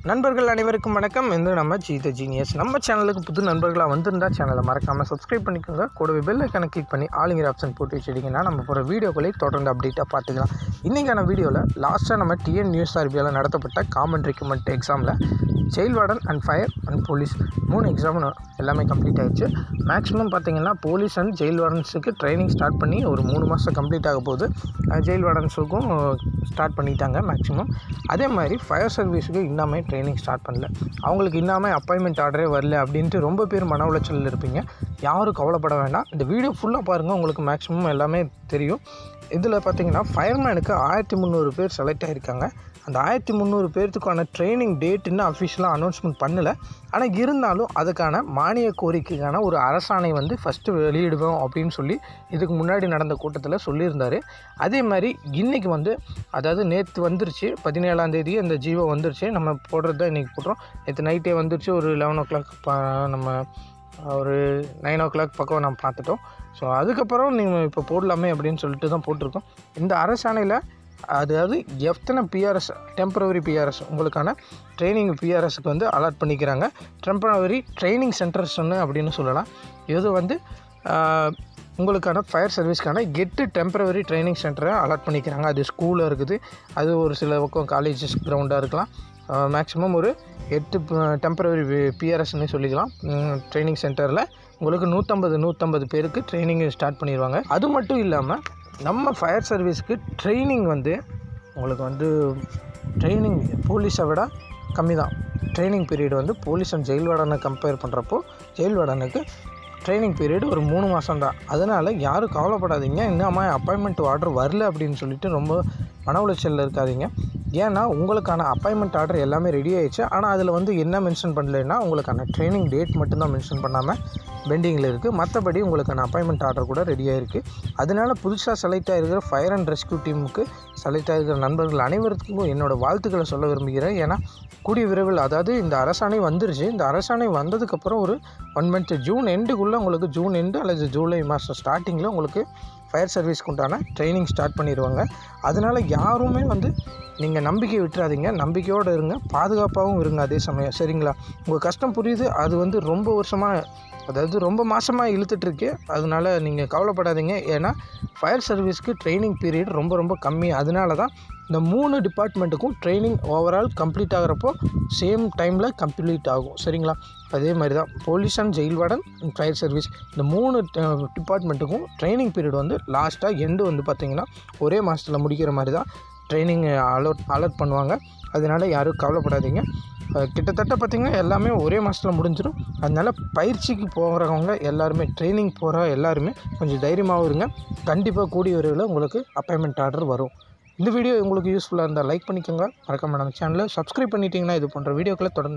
நண்பர்கள் அனைவருக்கும் வணக்கம். இந்த நம்ம ஜீத ஜீனியஸ் நம்ம சேனலுக்கு புது நண்பர்களாக வந்திருந்தால் சேனலை மறக்காமல் சப்ஸ்கிரைப் பண்ணிக்கோங்க. கூடவே பெல் ஐக்கானை கிளிக் பண்ணி ஆளுங்கிற ஆப்ஷன் போட்டு வச்சுட்டிங்கன்னா நம்ம போகிற வீடியோக்களை தொடர்ந்து அப்டேட்டாக பார்த்துக்கலாம். இன்றைக்கான வீடியோவில் லாஸ்ட்டாக நம்ம Tnusrb நடத்தப்பட்ட காமன் ரெக்ரூட்மெண்ட் எக்ஸாமில் jail warden and fire and police 3 exam எல்லாமே கம்ப்ளீட் ஆகிடுச்சு. மேக்ஸிமம் பார்த்திங்கன்னா போலீஸ் அண்ட் ஜெயில் வார்டன்ஸுக்கு ட்ரைனிங் ஸ்டார்ட் பண்ணி ஒரு 3 மாதம் கம்ப்ளீட் ஆக போகுது. ஜெயில் வார்டன்ஸுக்கும் ஸ்டார்ட் பண்ணிட்டாங்க மேக்ஸிமம். அதே மாதிரி ஃபயர் சர்வீஸுக்கு இன்னமே ட்ரைனிங் ஸ்டார்ட் பண்ணல, அவங்களுக்கு இன்னமே அப்பாயின்மெண்ட் ஆர்டரே வரல அப்படின்ட்டு ரொம்ப பேர் மன உளைச்சலில் இருப்பீங்க. யாரும் கவலைப்பட வேண்டாம். இந்த வீடியோ ஃபுல்லாக பாருங்கள், உங்களுக்கு மேக்ஸிமம் எல்லாமே தெரியும். இதில் பார்த்திங்கன்னா ஃபயர்மேனுக்கு 1300 பேர் செலக்ட் ஆகியிருக்காங்க. அந்த 1300 பேர்த்துக்கான ட்ரைனிங் டேட் இன்னும் அஃபிஷியலாக அனௌன்ஸ்மெண்ட் பண்ணலை. ஆனால் இருந்தாலும் அதுக்கான மானிய கோரிக்கைக்கான ஒரு அரசாணை ஃபஸ்ட்டு வெளியிடுவோம் அப்படின்னு சொல்லி இதுக்கு முன்னாடி நடந்த கூட்டத்தில் சொல்லியிருந்தார். அதே மாதிரி இன்றைக்கி அதாவது நேற்று வந்துருச்சு, 17ஆம் தேதி அந்த ஜீவோ வந்துருச்சு. நம்ம போடுறது தான் இன்றைக்கி போடுறோம். நேற்று நைட்டே வந்துருச்சு. ஒரு 11 o'clock நம்ம ஒரு 9 o'clock பக்கம் நம்ம பார்த்துட்டோம். ஸோ அதுக்கப்புறம் நீங்கள் இப்போ போடலாமே அப்படின்னு சொல்லிட்டு தான் போட்டிருக்கோம். இந்த அரசாணையில் அதாவது எத்தனை பிஆர்எஸ் டெம்பரவரி பிஆர்எஸ் உங்களுக்கான ட்ரைனிங் பிஆர்எஸ்க்கு அலாட் பண்ணிக்கிறாங்க. டெம்பரவரி ட்ரைனிங் சென்டர்ஸ்ன்னு அப்படின்னு சொல்லலாம். இது உங்களுக்கான ஃபயர் சர்வீஸ்க்கான 8 டெம்பரவரி ட்ரைனிங் சென்டரை அலாட் பண்ணிக்கிறாங்க. அது ஸ்கூலில் இருக்குது, அது ஒரு சில பக்கம் காலேஜஸ் கிரவுண்டாக இருக்கலாம். மேக்ஸிமம் ஒரு 8 டெம்பரவரி பிஆர்எஸ்ன்னு சொல்லிக்கலாம். ட்ரைனிங் சென்டரில் உங்களுக்கு 150 பேருக்கு ட்ரைனிங் ஸ்டார்ட் பண்ணிடுவாங்க. அது மட்டும் இல்லாமல் நம்ம ஃபயர் சர்வீஸ்க்கு ட்ரைனிங் உங்களுக்கு ட்ரைனிங் போலீஸை விட கம்மி தான். Training period police and jail வார்டனை கம்பேர் பண்ணுறப்போ ஜெயில் வார்டனுக்கு ட்ரைனிங் பீரியட் ஒரு 3 மாதம் தான். அதனால் யாரும் கவலைப்படாதீங்க. இன்னும் அப்பாயின்மெண்ட் ஆர்டர் வரல அப்படின்னு சொல்லிட்டு ரொம்ப மன உளைச்சலில் இருக்காதீங்க. ஏன்னா உங்களுக்கான அப்பாயின்மெண்ட் ஆர்டர் எல்லாமே ரெடி ஆகிடுச்சு. ஆனால் அதில் என்ன மென்ஷன் பண்ணலைன்னா உங்களுக்கான ட்ரைனிங் டேட் மட்டும்தான் மென்ஷன் பண்ணாமல் பெண்டிங்கில் இருக்குது. மற்றபடி உங்களுக்கான அப்பாயின்மெண்ட் ஆர்டர் கூட ரெடியாக இருக்குது. அதனால் புதுசாக செலக்ட் ஆகிருக்கிற ஃபயர் அண்ட் ரெஸ்க்யூ டீமுக்கு செலக்ட் ஆகிருக்கிற நண்பர்கள் அனைவருக்கும் என்னோடய வாழ்த்துக்களை சொல்ல விரும்புகிறேன். ஏன்னா கூடிய விரைவில் அதாவது இந்த அரசாணை வந்துருச்சு. இந்த அரசாணை வந்ததுக்கப்புறம் ஒரு 1 month ஜூன் எண்டுக்குள்ளே உங்களுக்கு ஜூன் எண்டு அல்லது ஜூலை மாதம் ஸ்டார்டிங்கில் உங்களுக்கு ஃபயர் சர்வீஸ்க்கு உண்டான ட்ரைனிங் ஸ்டார்ட் பண்ணிடுவாங்க. அதனால் யாருமே நீங்கள் நம்பிக்கை விட்டுறாதீங்க. நம்பிக்கையோடு இருங்க, பாதுகாப்பாகவும் இருங்க அதே சமயம். சரிங்களா? உங்கள் கஷ்டம் புரியுது. அது ரொம்ப வருஷமாக அதாவது ரொம்ப மாதமாக இழுத்துட்ருக்கு. அதனால் நீங்கள் கவலைப்படாதீங்க. ஏன்னா ஃபயர் சர்வீஸ்க்கு ட்ரைனிங் பீரியட் ரொம்ப கம்மி. அதனால தான் இந்த 3 டிபார்ட்மெண்ட்டுக்கும் ட்ரைனிங் ஓவரால் கம்ப்ளீட் ஆகிறப்போ சேம் டைமில் கம்ப்ளீட் ஆகும். சரிங்களா? அதே மாதிரி தான் police and jail warden and fire service இந்த 3 டிபார்ட்மெண்ட்டுக்கும் ட்ரைனிங் பீரியட் லாஸ்ட்டாக எண்டு பார்த்திங்கன்னா ஒரே மாதத்தில் முடிக்கிற மாதிரி தான் ட்ரைனிங் அலர்ட் பண்ணுவாங்க. அதனால் யாரும் கவலைப்படாதீங்க. கிட்டத்தட்ட பார்த்திங்கன்னா எல்லாமே ஒரே மாதத்தில் முடிஞ்சிடும். அதனால் பயிற்சிக்கு போகிறவங்க எல்லாருமே ட்ரைனிங் போகிற எல்லாருமே கொஞ்சம் தைரியமாகவும் இருங்க. கண்டிப்பாக கூடிய விரைவில் உங்களுக்கு அப்பாயின்மெண்ட் ஆர்டர் வரும். இந்த வீடியோ உங்களுக்கு யூஸ்ஃபுல்லாக இருந்தால் லைக் பண்ணிக்கோங்க. மறக்காம நம்ம சேனலை சப்ஸ்கிரைப் பண்ணிட்டீங்கன்னா இது போன்ற வீடியோக்களை தொடர்ந்து